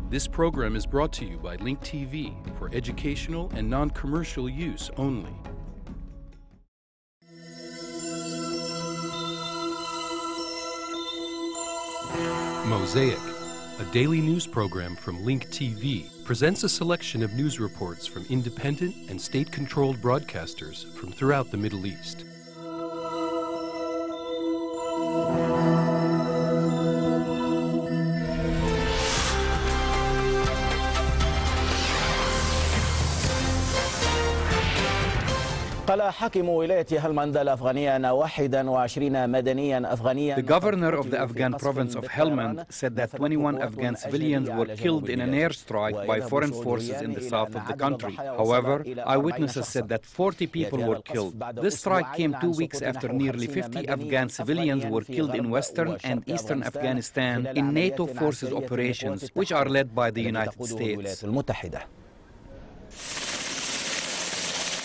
This program is brought to you by Link TV for educational and non-commercial use only. Mosaic, a daily news program from Link TV, presents a selection of news reports from independent and state-controlled broadcasters from throughout the Middle East. قال حاكم ولاية هلمند الأفغانية أن 21 مدنيا أفغانيا. The governor of the Afghan province of Helmand said that 21 Afghan civilians were killed in an airstrike by foreign forces in the south of the country. However, eyewitnesses said that 40 people were killed. This strike came 2 weeks after nearly 50 Afghan civilians were killed in western and eastern Afghanistan in NATO forces operations, which are led by the United States.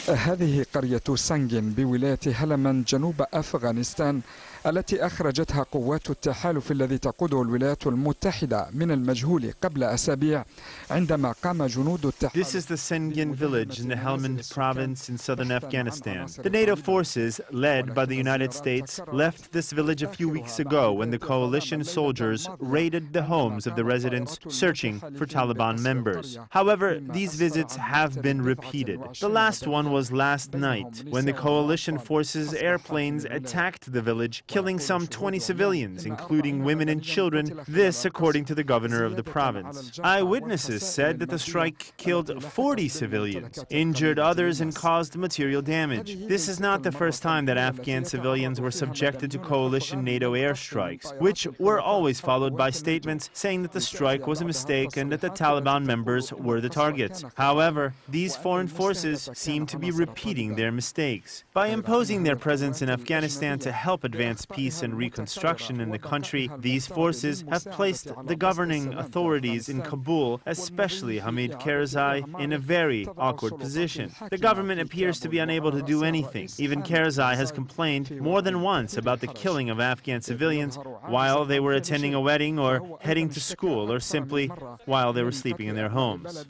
هذه قرية سانجين بولاية هلمند جنوب أفغانستان التي أخرجتها قوات التحالف الذي تقوده الولايات المتحدة من المجهول قبل أسابيع عندما قام جنود التحالف. This is the Sangin village in the Helmand province in southern Afghanistan. The NATO forces, led by the United States, left this village a few weeks ago when the coalition soldiers raided the homes of the residents searching for Taliban members. However, these visits have been repeated. The last one was last night when the coalition forces' airplanes attacked the village, killing some 20 civilians, including women and children, this according to the governor of the province. Eyewitnesses said that the strike killed 40 civilians, injured others, and caused material damage. This is not the first time that Afghan civilians were subjected to coalition NATO airstrikes, which were always followed by statements saying that the strike was a mistake and that the Taliban members were the targets. However, these foreign forces seem to be repeating their mistakes. By imposing their presence in Afghanistan to help advance peace and reconstruction in the country, these forces have placed the governing authorities in Kabul, especially Hamid Karzai, in a very awkward position. The government appears to be unable to do anything. Even Karzai has complained more than once about the killing of Afghan civilians while they were attending a wedding or heading to school or simply while they were sleeping in their homes.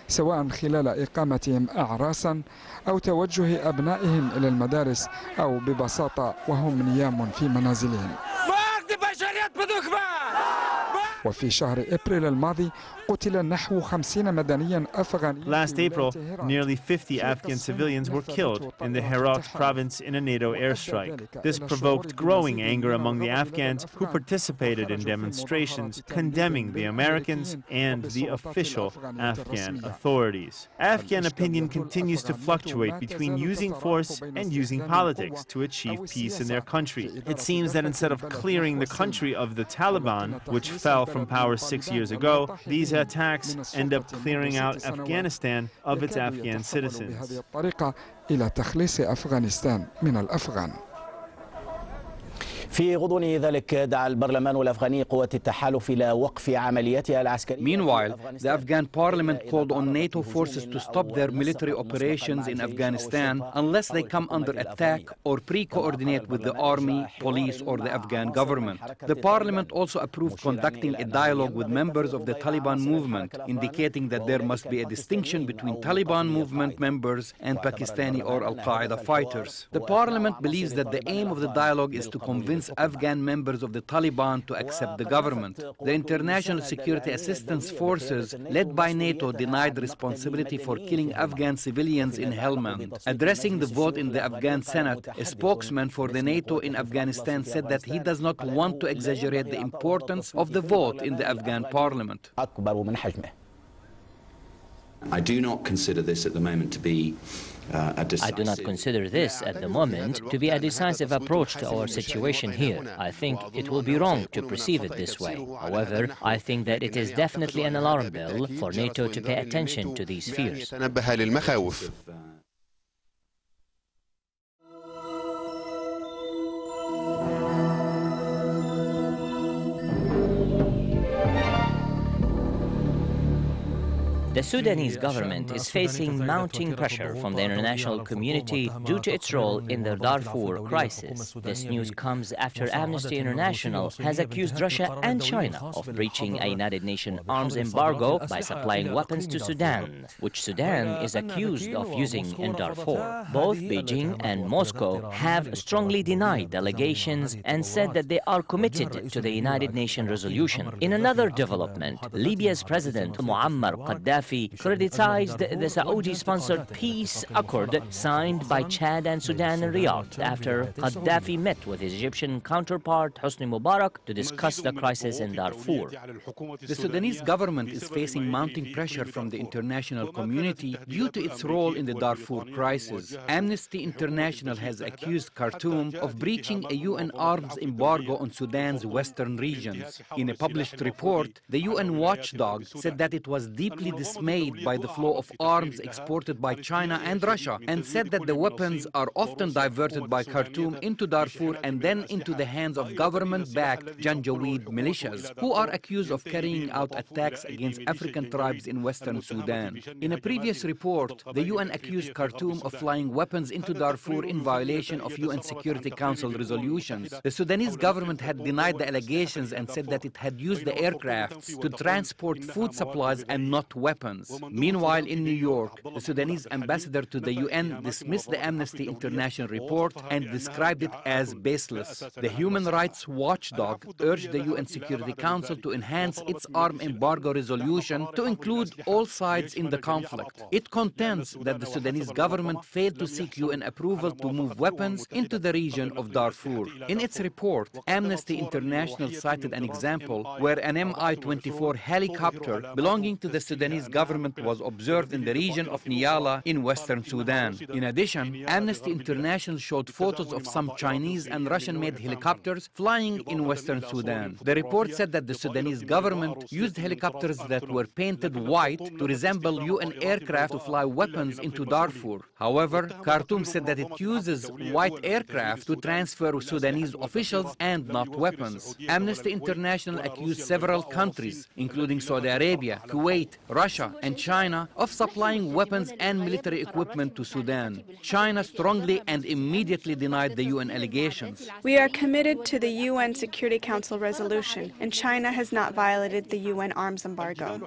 سواء خلال إقامتهم أعراسا أو توجه أبنائهم إلى المدارس أو ببساطة وهم نيام في منازلهم. وفي شهر إبريل الماضي قتل نحو 50 مدنيا أفغانيا. Last April, nearly 50 Afghan civilians were killed in the Herat province in a NATO airstrike. This provoked growing anger among the Afghans who participated in demonstrations condemning the Americans and the official Afghan authorities. Afghan opinion continues to fluctuate between using force and using politics to achieve peace in their country. It seems that instead of clearing the country of the Taliban, which fell from power 6 years ago, these attacks end up clearing out Afghanistan of its Afghan citizens. إلى تخليص أفغانستان من الأفغان. في غضون ذلك دعا البرلمان الأفغاني قوات التحالف إلى وقف عملياتها العسكرية. Meanwhile, the Afghan parliament called on NATO forces to stop their military operations in Afghanistan unless they come under attack or pre-coordinate with the army, police, or the Afghan government. The parliament also approved conducting a dialogue with members of the Taliban movement, indicating that there must be a distinction between Taliban movement members and Pakistani or Al-Qaeda fighters. The parliament believes that the aim of the dialogue is to convince Afghan members of the Taliban to accept the government. The International Security Assistance Forces, led by NATO, denied responsibility for killing Afghan civilians in Helmand. Addressing the vote in the Afghan Senate, a spokesman for the NATO in Afghanistan said that he does not want to exaggerate the importance of the vote in the Afghan parliament. I do not consider this at the moment to be I do not consider this at the moment to be a decisive approach to our situation here. I think it will be wrong to perceive it this way. However, I think that it is definitely an alarm bell for NATO to pay attention to these fears. The Sudanese government is facing mounting pressure from the international community due to its role in the Darfur crisis. This news comes after Amnesty International has accused Russia and China of breaching a United Nations arms embargo by supplying weapons to Sudan, which Sudan is accused of using in Darfur. Both Beijing and Moscow have strongly denied the allegations and said that they are committed to the United Nations resolution. In another development, Libya's President Muammar Gaddafi criticized the Saudi-sponsored peace accord signed by Chad and Sudan in Riyadh after Gaddafi met with his Egyptian counterpart Hosni Mubarak to discuss the crisis in Darfur. The Sudanese government is facing mounting pressure from the international community due to its role in the Darfur crisis. Amnesty International has accused Khartoum of breaching a UN arms embargo on Sudan's western regions. In a published report, the UN watchdog said that it was deeply dismayed by the flow of arms exported by China and Russia and said that the weapons are often diverted by Khartoum into Darfur and then into the hands of government-backed Janjaweed militias, who are accused of carrying out attacks against African tribes in western Sudan. In a previous report, the UN accused Khartoum of flying weapons into Darfur in violation of UN Security Council resolutions. The Sudanese government had denied the allegations and said that it had used the aircrafts to transport food supplies and not weapons. Meanwhile, in New York, the Sudanese ambassador to the UN dismissed the Amnesty International report and described it as baseless. The human rights watchdog urged the UN Security Council to enhance its arms embargo resolution to include all sides in the conflict. It contends that the Sudanese government failed to seek UN approval to move weapons into the region of Darfur. In its report, Amnesty International cited an example where an Mi-24 helicopter belonging to the Sudanese government was observed in the region of Niyala in western Sudan. In addition, Amnesty International showed photos of some Chinese and Russian-made helicopters flying in western Sudan. The report said that the Sudanese government used helicopters that were painted white to resemble UN aircraft to fly weapons into Darfur. However, Khartoum said that it uses white aircraft to transfer Sudanese officials and not weapons. Amnesty International accused several countries, including Saudi Arabia, Kuwait, Russia, and China, of supplying weapons and military equipment to Sudan. China strongly and immediately denied the UN allegations. We are committed to the UN Security Council resolution, and China has not violated the UN arms embargo.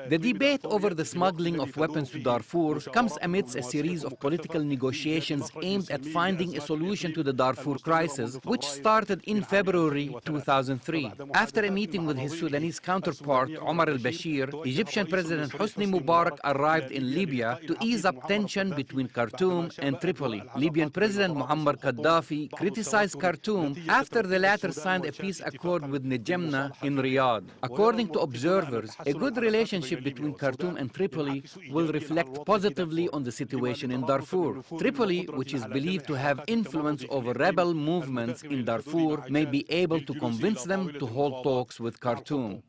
The debate over the smuggling of weapons to Darfur comes amidst a series of political negotiations aimed at finding a solution to the Darfur crisis, which started in February 2003. After a meeting with his Sudanese counterpart, Omar al-Bashir, Egyptian President Hosni Mubarak arrived in Libya to ease up tension between Khartoum and Tripoli. Libyan President Muammar Gaddafi criticized Khartoum after the latter signed a peace accord with N'Djamena in Riyadh. According to observers, a good relationship between Khartoum and Tripoli will reflect positively on the situation in Darfur. Tripoli, which is believed to have influence over rebel movements in Darfur, may be able to convince them to hold talks with Khartoum.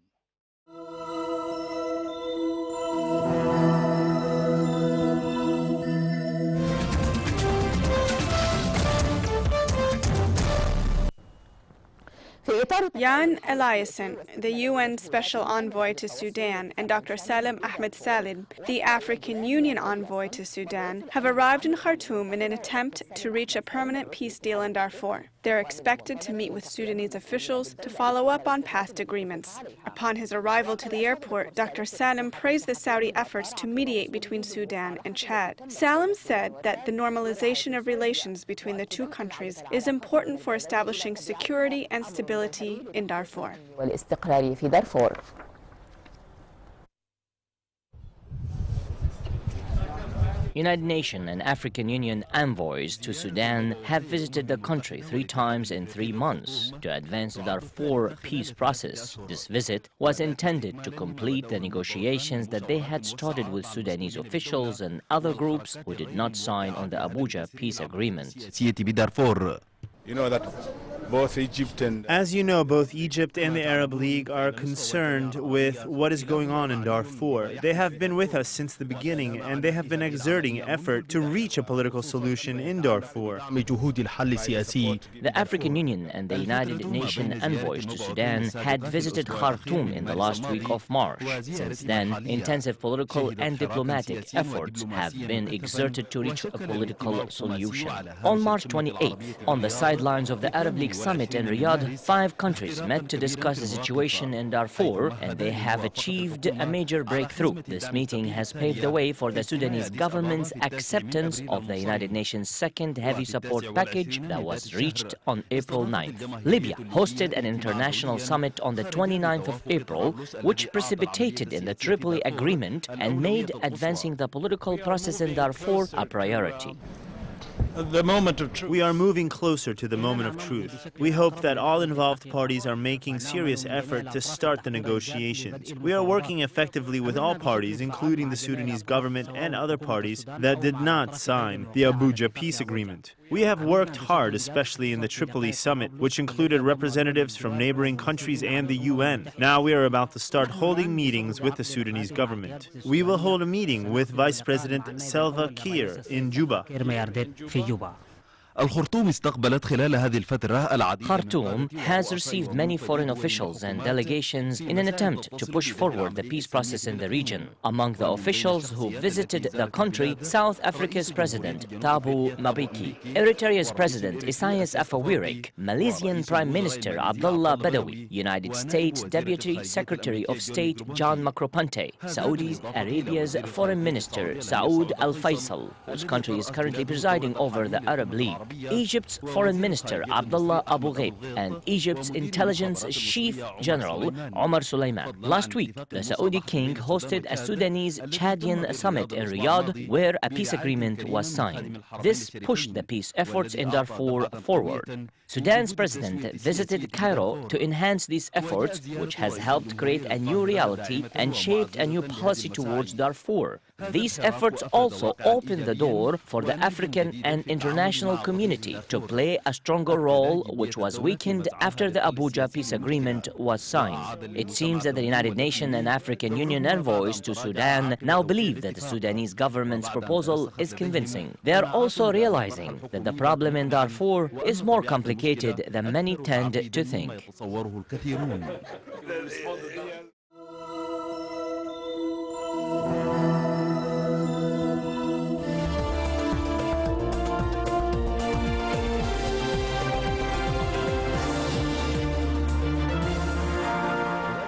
Jan Eliasson, the UN Special Envoy to Sudan, and Dr. Salim Ahmed Salid, the African Union Envoy to Sudan, have arrived in Khartoum in an attempt to reach a permanent peace deal in Darfur. They're expected to meet with Sudanese officials to follow up on past agreements. Upon his arrival to the airport, Dr. Salim praised the Saudi efforts to mediate between Sudan and Chad. Salim said that the normalization of relations between the two countries is important for establishing security and stability in Darfur. United Nations and African Union envoys to Sudan have visited the country 3 times in 3 months to advance the Darfur peace process. This visit was intended to complete the negotiations that they had started with Sudanese officials and other groups who did not sign on the Abuja peace agreement. You know that both Egypt and... As you know, both Egypt and the Arab League are concerned with what is going on in Darfur. They have been with us since the beginning, and they have been exerting effort to reach a political solution in Darfur. The African Union and the United Nations envoys to Sudan had visited Khartoum in the last week of March. Since then, intensive political and diplomatic efforts have been exerted to reach a political solution. On March 28th, on the sidelines of the Arab League summit in Riyadh, 5 countries met to discuss the situation in Darfur, and they have achieved a major breakthrough. This meeting has paved the way for the Sudanese government's acceptance of the United Nations' second heavy support package that was reached on April 9th. Libya hosted an international summit on the 29th of April, which precipitated in the Tripoli Agreement and made advancing the political process in Darfur a priority. The moment of truth. We are moving closer to the moment of truth. We hope that all involved parties are making serious effort to start the negotiations. We are working effectively with all parties, including the Sudanese government and other parties that did not sign the Abuja peace agreement. We have worked hard, especially in the Tripoli summit, which included representatives from neighboring countries and the UN. Now we are about to start holding meetings with the Sudanese government. We will hold a meeting with Vice President Salva Kiir in Juba. Khartoum has received many foreign officials and delegations in an attempt to push forward the peace process in the region. Among the officials who visited the country, South Africa's President Thabo Mbeki, Eritrea's President Isaias Afwerki, Malaysian Prime Minister Abdullah Badawi, United States Deputy Secretary of State John Makropante, Saudi Arabia's Foreign Minister Saud Al-Faisal, whose country is currently presiding over the Arab League, Egypt's Foreign Minister Abdullah Abu Ghaib, and Egypt's Intelligence Chief General Omar Suleiman. Last week, the Saudi king hosted a Sudanese-Chadian summit in Riyadh where a peace agreement was signed. This pushed the peace efforts in Darfur forward. Sudan's president visited Cairo to enhance these efforts, which has helped create a new reality and shaped a new policy towards Darfur. These efforts also opened the door for the African and international community to play a stronger role, which was weakened after the Abuja peace agreement was signed. It seems that the United Nations and African Union envoys to Sudan now believe that the Sudanese government's proposal is convincing. They are also realizing that the problem in Darfur is more complicated than many tend to think.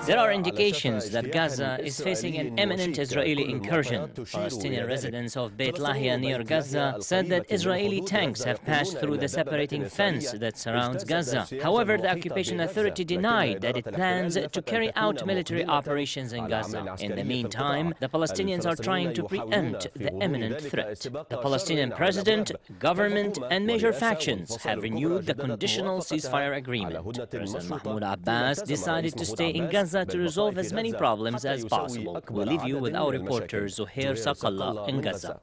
There are indications that Gaza is facing an imminent Israeli incursion. Palestinian residents of Beit Lahia near Gaza said that Israeli tanks have passed through the separating fence that surrounds Gaza. However, the occupation authority denied that it plans to carry out military operations in Gaza. In the meantime, the Palestinians are trying to preempt the imminent threat. The Palestinian president, government, and major factions have renewed the conditional ceasefire agreement. President Mahmoud Abbas decided to stay in Gaza to resolve as many problems as possible. We'll leave you with our reporter Zuhair Saqallah in Gaza.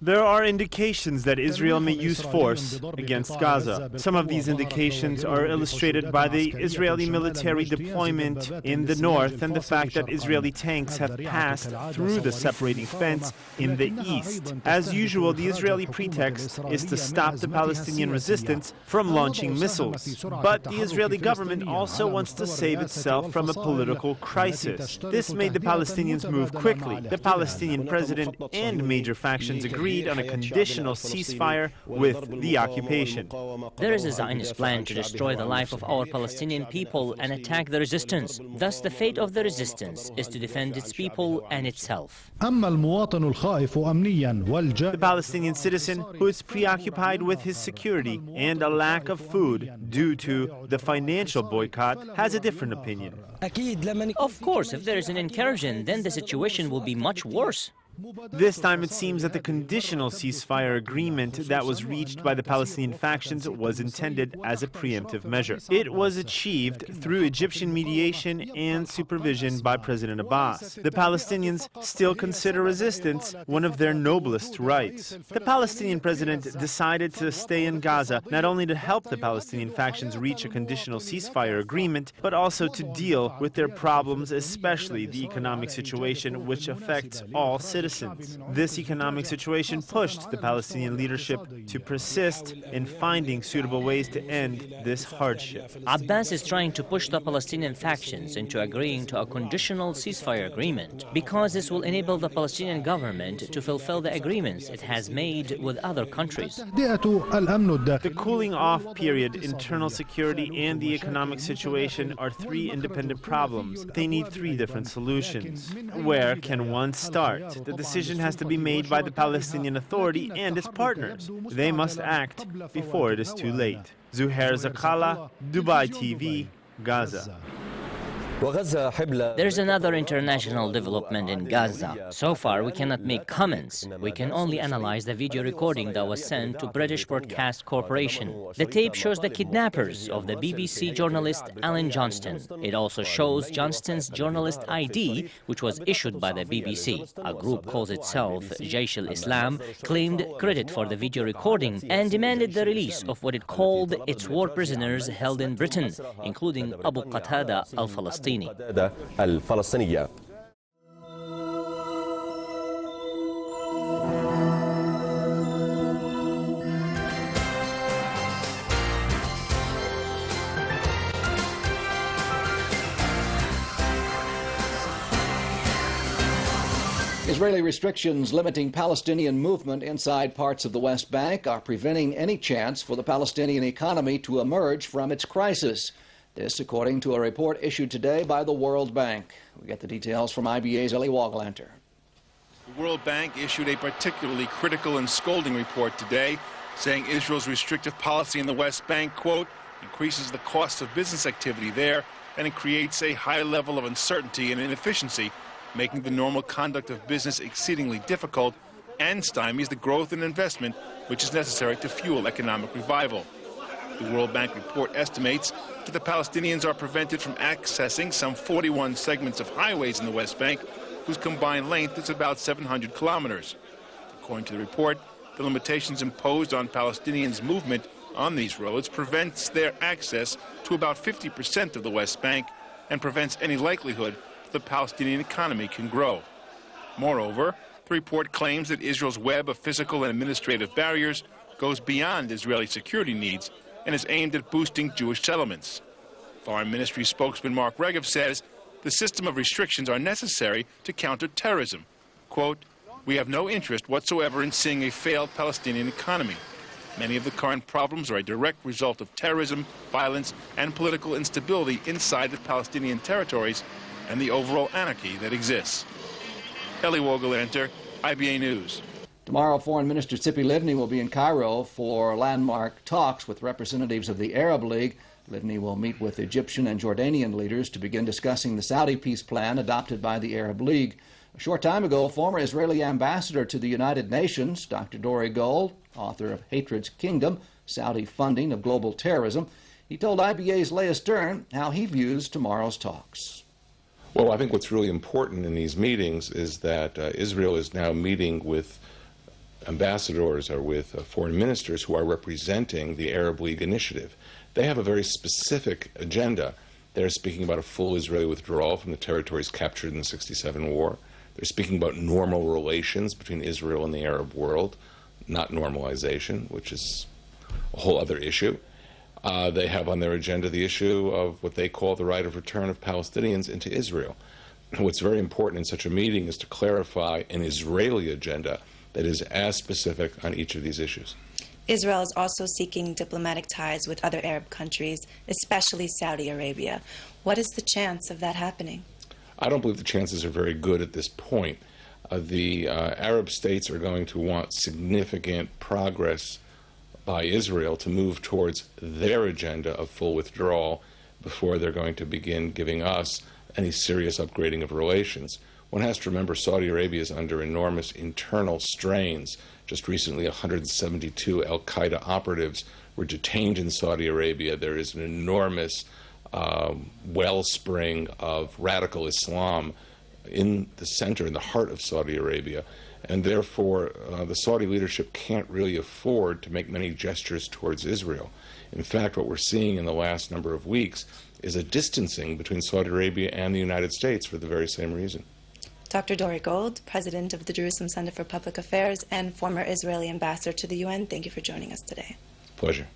There are indications that Israel may use force against Gaza. Some of these indications are illustrated by the Israeli military deployment in the north and the fact that Israeli tanks have passed through the separating fence in the east. As usual, the Israeli pretext is to stop the Palestinian resistance from launching missiles. But the Israeli government also wants to save itself from a political crisis. This made the Palestinians move quickly. The Palestinian president and major factions agreed on a conditional ceasefire with the occupation. There is a Zionist plan to destroy the life of our Palestinian people and attack the resistance. Thus, the fate of the resistance is to defend its people and itself. The Palestinian citizen who is preoccupied with his security and a lack of food due to the financial boycott has a different opinion. Of course, if there is an incursion, then the situation will be much worse. This time it seems that the conditional ceasefire agreement that was reached by the Palestinian factions was intended as a preemptive measure. It was achieved through Egyptian mediation and supervision by President Abbas. The Palestinians still consider resistance one of their noblest rights. The Palestinian president decided to stay in Gaza not only to help the Palestinian factions reach a conditional ceasefire agreement, but also to deal with their problems, especially the economic situation which affects all citizens. This economic situation pushed the Palestinian leadership to persist in finding suitable ways to end this hardship. Abbas is trying to push the Palestinian factions into agreeing to a conditional ceasefire agreement because this will enable the Palestinian government to fulfill the agreements it has made with other countries. The cooling off period, internal security, and the economic situation are three independent problems. They need three different solutions. Where can one start? The decision has to be made by the Palestinian Authority and its partners. They must act before it is too late. Zuhair Zakala, Dubai TV, Gaza. There's another international development in Gaza. So far, we cannot make comments. We can only analyze the video recording that was sent to British Broadcast Corporation. The tape shows the kidnappers of the BBC journalist Alan Johnston. It also shows Johnston's journalist ID, which was issued by the BBC. A group calls itself Jaish al-Islam claimed credit for the video recording and demanded the release of what it called its war prisoners held in Britain, including Abu Qatada al-Falastini. Israeli restrictions limiting Palestinian movement inside parts of the West Bank are preventing any chance for the Palestinian economy to emerge from its crisis. This, according to a report issued today by the World Bank. We get the details from IBA's Ellie Woglanter. The World Bank issued a particularly critical and scolding report today, saying Israel's restrictive policy in the West Bank, quote, increases the cost of business activity there, and it creates a high level of uncertainty and inefficiency, making the normal conduct of business exceedingly difficult, and stymies the growth and investment which is necessary to fuel economic revival. The World Bank report estimates that the Palestinians are prevented from accessing some 41 segments of highways in the West Bank, whose combined length is about 700 kilometers. According to the report, the limitations imposed on Palestinians' movement on these roads prevents their access to about 50% of the West Bank and prevents any likelihood that the Palestinian economy can grow. Moreover, the report claims that Israel's web of physical and administrative barriers goes beyond Israeli security needs and is aimed at boosting Jewish settlements. Foreign Ministry spokesman Mark Regev says the system of restrictions are necessary to counter terrorism. Quote, we have no interest whatsoever in seeing a failed Palestinian economy. Many of the current problems are a direct result of terrorism, violence, and political instability inside the Palestinian territories and the overall anarchy that exists. Ellie Woglanter, IBA News. Tomorrow, Foreign Minister Tzipi Livni will be in Cairo for landmark talks with representatives of the Arab League. Livni will meet with Egyptian and Jordanian leaders to begin discussing the Saudi peace plan adopted by the Arab League. A short time ago, former Israeli ambassador to the United Nations, Dr. Dori Gold, author of Hatred's Kingdom, Saudi Funding of Global Terrorism, he told IBA's Leah Stern how he views tomorrow's talks. Well, I think what's really important in these meetings is that Israel is now meeting with ambassadors or with foreign ministers who are representing the Arab League initiative. They have a very specific agenda. They're speaking about a full Israeli withdrawal from the territories captured in the '67 war. They're speaking about normal relations between Israel and the Arab world, not normalization, which is a whole other issue. They have on their agenda the issue of what they call the right of return of Palestinians into Israel. What's very important in such a meeting is to clarify an Israeli agenda that is as specific on each of these issues. Israel is also seeking diplomatic ties with other Arab countries, especially Saudi Arabia. What is the chance of that happening? I don't believe the chances are very good at this point. The Arab states are going to want significant progress by Israel to move towards their agenda of full withdrawal before they're going to begin giving us any serious upgrading of relations. One has to remember Saudi Arabia is under enormous internal strains. Just recently, 172 al-Qaeda operatives were detained in Saudi Arabia. There is an enormous wellspring of radical Islam in the center, in the heart of Saudi Arabia. And therefore, the Saudi leadership can't really afford to make many gestures towards Israel. In fact, what we're seeing in the last number of weeks is a distancing between Saudi Arabia and the United States for the very same reason. Dr. Dori Gold, President of the Jerusalem Center for Public Affairs and former Israeli ambassador to the UN, thank you for joining us today. Pleasure.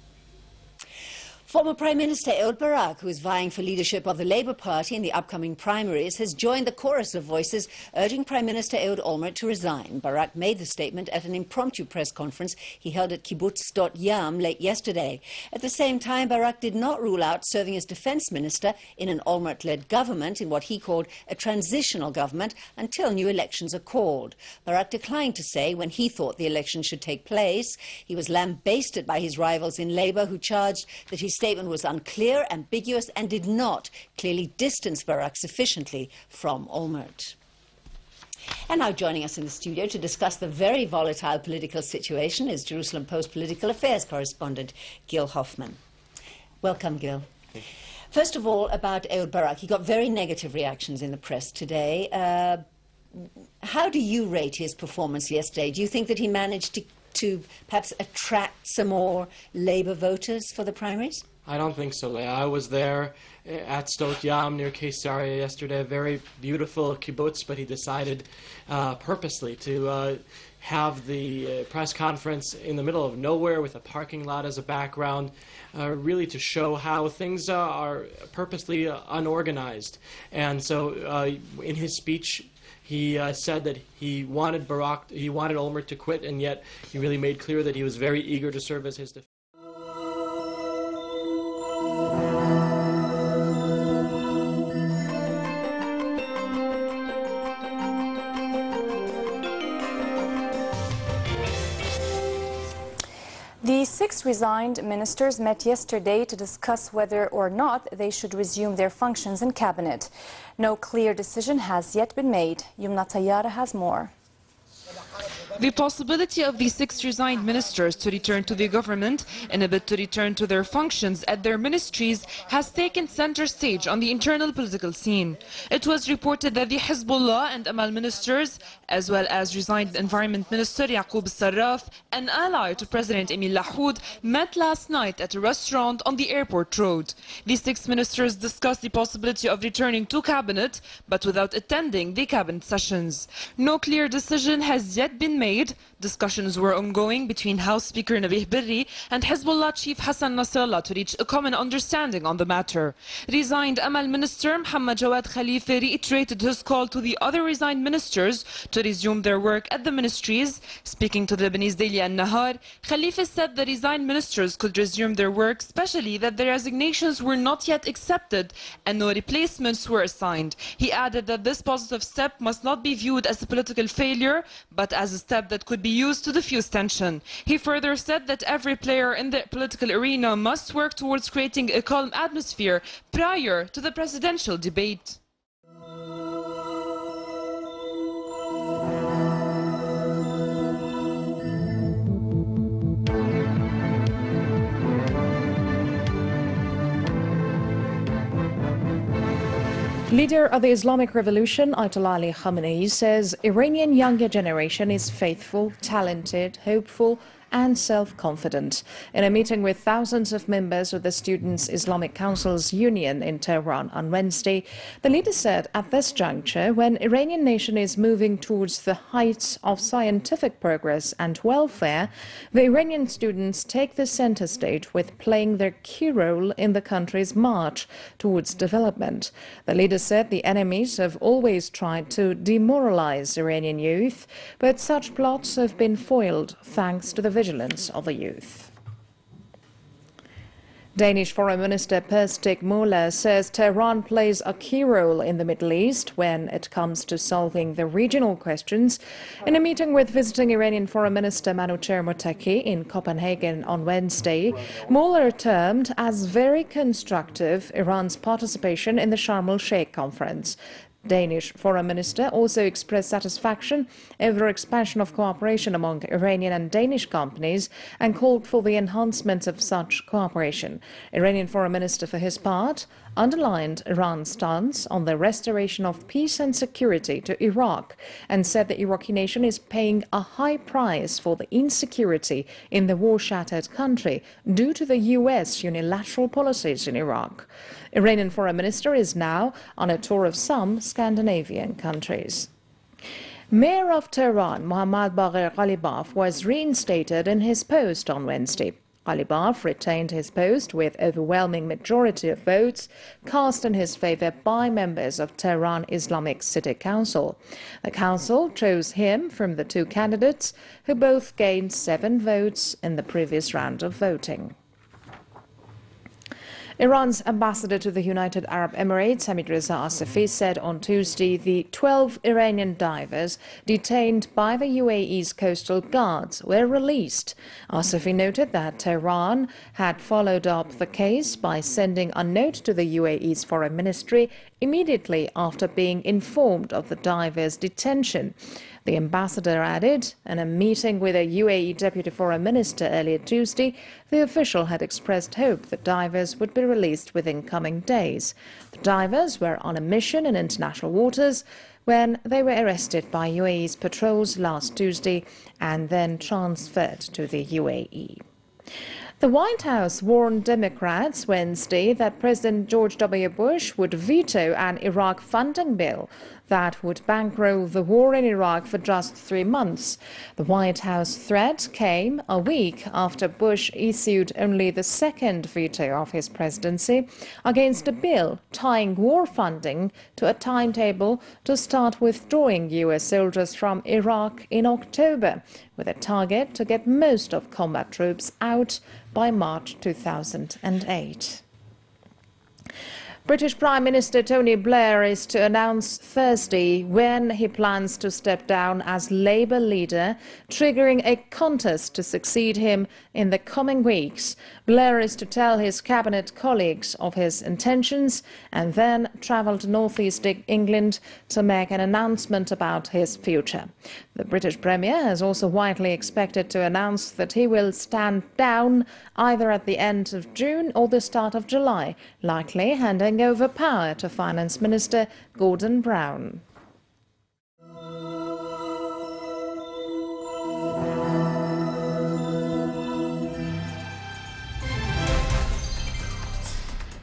Former Prime Minister Ehud Barak, who is vying for leadership of the Labour Party in the upcoming primaries, has joined the chorus of voices urging Prime Minister Ehud Olmert to resign. Barak made the statement at an impromptu press conference he held at Kibbutz Sdot Yam late yesterday. At the same time, Barak did not rule out serving as defence minister in an Olmert-led government in what he called a transitional government until new elections are called. Barak declined to say when he thought the election should take place. He was lambasted by his rivals in Labour, who charged that his statement was unclear, ambiguous, and did not clearly distance Barak sufficiently from Olmert. And now joining us in the studio to discuss the very volatile political situation is Jerusalem Post political affairs correspondent Gil Hoffman. Welcome, Gil. First of all, about Ehud Barak. He got very negative reactions in the press today. How do you rate his performance yesterday? Do you think that he managed to perhaps attract some more Labour voters for the primaries? I don't think so, Leah. I was there at Sdot Yam near Caesarea yesterday, a very beautiful kibbutz, but he decided purposely to have the press conference in the middle of nowhere with a parking lot as a background, really to show how things are purposely unorganized. And so in his speech, he said that he wanted Olmert to quit, and yet he really made clear that he was very eager to serve as his defense. The 6 resigned ministers met yesterday to discuss whether or not they should resume their functions in cabinet. No clear decision has yet been made. Yumna Tayyara has more. The possibility of the 6 resigned ministers to return to the government in a bid to return to their functions at their ministries has taken center stage on the internal political scene. It was reported that the Hezbollah and Amal ministers, as well as resigned Environment Minister Yaqub Sarraf, an ally to President Emil Lahoud, met last night at a restaurant on the airport road. The 6 ministers discussed the possibility of returning to cabinet, but without attending the cabinet sessions. No clear decision has yet been made. Discussions were ongoing between House Speaker Nabih Berri and Hezbollah Chief Hassan Nasrallah to reach a common understanding on the matter. Resigned Amal Minister Mohammed Jawad Khalifa reiterated his call to the other resigned ministers to resume their work at the ministries. Speaking to the Lebanese daily An-Nahar, Khalifa said the resigned ministers could resume their work, especially that their resignations were not yet accepted and no replacements were assigned. He added that this positive step must not be viewed as a political failure, but as a step that could be used to diffuse tension. He further said that every player in the political arena must work towards creating a calm atmosphere prior to the presidential debate. Leader of the Islamic Revolution, Ayatollah Ali Khamenei, says Iranian younger generation is faithful, talented, hopeful, and self-confident. In a meeting with thousands of members of the Students' Islamic Council's Union in Tehran on Wednesday, the leader said at this juncture, when Iranian nation is moving towards the heights of scientific progress and welfare, the Iranian students take the center stage with playing their key role in the country's march towards development. The leader said the enemies have always tried to demoralize Iranian youth, but such plots have been foiled thanks to the vigilance of the youth. Danish Foreign Minister Per Stig Møller says Tehran plays a key role in the Middle East when it comes to solving the regional questions. In a meeting with visiting Iranian Foreign Minister Manouchehr Mottaki in Copenhagen on Wednesday, Møller termed as very constructive Iran's participation in the Sharm el-Sheikh conference. Danish Foreign Minister also expressed satisfaction over expansion of cooperation among Iranian and Danish companies and called for the enhancement of such cooperation. Iranian Foreign Minister, for his part, underlined Iran's stance on the restoration of peace and security to Iraq and said the Iraqi nation is paying a high price for the insecurity in the war-shattered country due to the U.S. unilateral policies in Iraq. Iranian Foreign Minister is now on a tour of some Scandinavian countries. Mayor of Tehran, Mohammad Bagher Ghalibaf, was reinstated in his post on Wednesday. Ghalibaf retained his post with overwhelming majority of votes cast in his favor by members of Tehran Islamic City Council. The council chose him from the two candidates who both gained 7 votes in the previous round of voting. Iran's ambassador to the United Arab Emirates, Hamid Reza Asafi, said on Tuesday the 12 Iranian divers detained by the UAE's coastal guards were released. Asafi noted that Tehran had followed up the case by sending a note to the UAE's foreign ministry immediately after being informed of the divers' detention. The ambassador added, in a meeting with a UAE deputy foreign minister earlier Tuesday, the official had expressed hope that divers would be released within coming days. The divers were on a mission in international waters when they were arrested by UAE's patrols last Tuesday and then transferred to the UAE. The White House warned Democrats Wednesday that President George W. Bush would veto an Iraq funding bill that would bankroll the war in Iraq for just 3 months. The White House threat came a week after Bush issued only the second veto of his presidency against a bill tying war funding to a timetable to start withdrawing U.S. soldiers from Iraq in October, with a target to get most of combat troops out by March 2008. British Prime Minister Tony Blair is to announce Thursday when he plans to step down as Labour leader, triggering a contest to succeed him in the coming weeks. Blair is to tell his cabinet colleagues of his intentions and then travel to northeast England to make an announcement about his future. The British Premier is also widely expected to announce that he will stand down either at the end of June or the start of July, likely handing over power to Finance Minister Gordon Brown.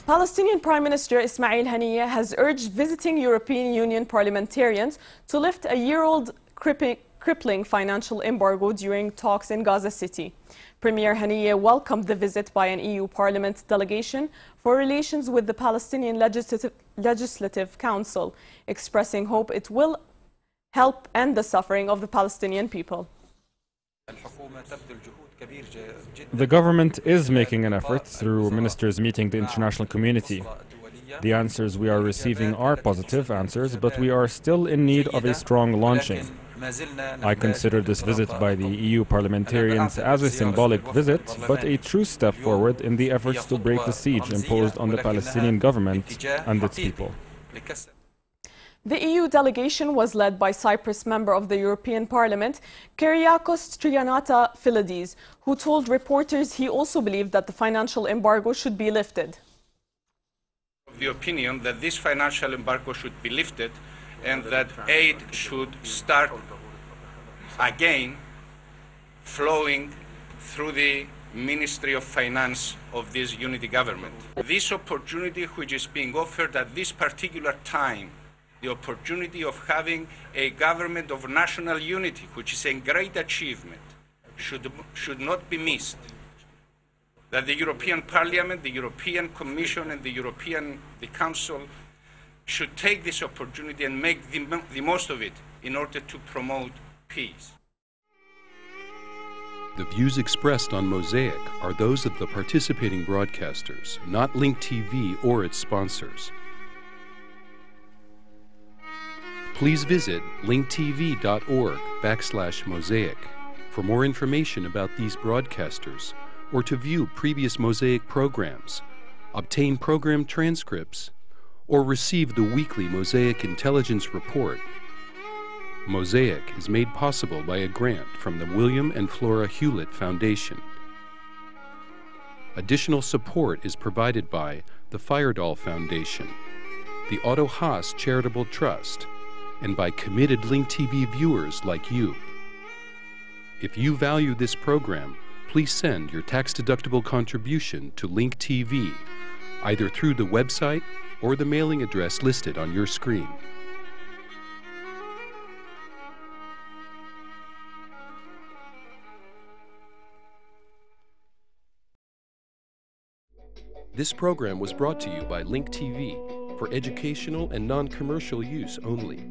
Palestinian Prime Minister Ismail Haniyeh has urged visiting European Union parliamentarians to lift a year-old crippling financial embargo during talks in Gaza City. Premier Haniyeh welcomed the visit by an EU Parliament delegation for relations with the Palestinian Legislative Council, expressing hope it will help end the suffering of the Palestinian people. The government is making an effort through ministers meeting the international community. The answers we are receiving are positive answers, but we are still in need of a strong launching. I consider this visit by the EU parliamentarians as a symbolic visit, but a true step forward in the efforts to break the siege imposed on the Palestinian government and its people. The EU delegation was led by Cyprus member of the European Parliament, Kyriakos Trianata-Philides, who told reporters he also believed that the financial embargo should be lifted. The opinion that this financial embargo should be lifted and that aid should start again flowing through the Ministry of Finance of this unity government. This opportunity which is being offered at this particular time, the opportunity of having a government of national unity, which is a great achievement, should not be missed. That the European Parliament, the European Commission and the Council should take this opportunity and make the most of it in order to promote peace. The views expressed on Mosaic are those of the participating broadcasters, not Link TV or its sponsors. Please visit linktv.org/Mosaic for more information about these broadcasters or to view previous Mosaic programs, obtain program transcripts, or receive the weekly Mosaic Intelligence Report. Mosaic is made possible by a grant from the William and Flora Hewlett Foundation. Additional support is provided by the Firedoll Foundation, the Otto Haas Charitable Trust, and by committed Link TV viewers like you. If you value this program, please send your tax-deductible contribution to Link TV, either through the website or the mailing address listed on your screen. This program was brought to you by Link TV for educational and non-commercial use only.